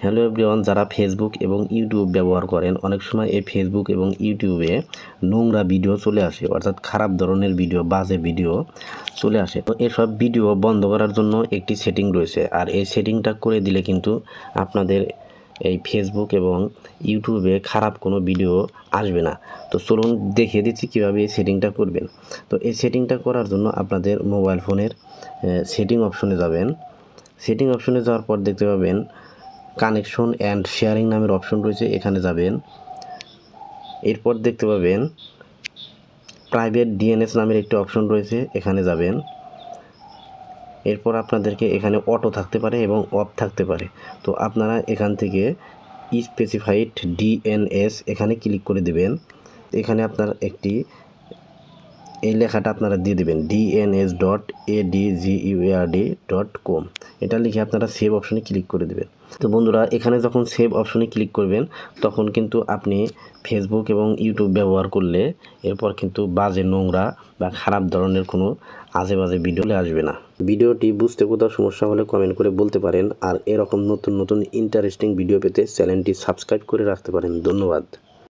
Hello everyone, যারা Facebook এবং YouTube ব্যবহার করেন, অনেক সময় এই ফেসবুক এবং ইউটিউবে নোংরা ভিডিও চলে আসে, অর্থাৎ খারাপ ধরনের ভিডিও, বাজে ভিডিও চলে আসে। তো এসব ভিডিও বন্ধ করার জন্য একটি সেটিং রয়েছে, আর এই সেটিংটা করে দিলে কিন্তু আপনাদের এই ফেসবুক এবং ইউটিউবে খারাপ কোনো ভিডিও আসবে না। তো চলুন দেখিয়ে দিচ্ছি কীভাবে এই সেটিংটা করবেন। তো এই সেটিংটা করার জন্য আপনাদের মোবাইল ফোনের সেটিং অপশনে যাবেন। সেটিং অপশনে যাওয়ার পর দেখতে পাবেন কানেকশন অ্যান্ড শেয়ারিং নামের অপশন রয়েছে, এখানে যাবেন। এরপর দেখতে পাবেন প্রাইভেট ডিএনএস নামের একটি অপশন রয়েছে, এখানে যাবেন। এরপর আপনাদেরকে এখানে অটো থাকতে পারে এবং অফ থাকতে পারে। তো আপনারা এখান থেকে স্পেসিফাইড ডিএনএস এখানে ক্লিক করে দেবেন। এখানে আপনার একটি এই লেখাটা আপনারা দিয়ে দেবেন dns.adguard.com, এটা লিখে আপনারা সেভ অপশনে ক্লিক করে দেবেন। তো বন্ধুরা, এখানে যখন সেভ অপশনে ক্লিক করবেন তখন কিন্তু আপনি ফেসবুক এবং ইউটিউব ব্যবহার করলে এরপর কিন্তু বাজে, নোংরা বা খারাপ ধরনের কোনো আজে বাজে ভিডিও আসবে না। ভিডিওটি বুঝতে কোথাও সমস্যা হলে কমেন্ট করে বলতে পারেন। আর এরকম নতুন নতুন ইন্টারেস্টিং ভিডিও পেতে চ্যানেলটি সাবস্ক্রাইব করে রাখতে পারেন। ধন্যবাদ।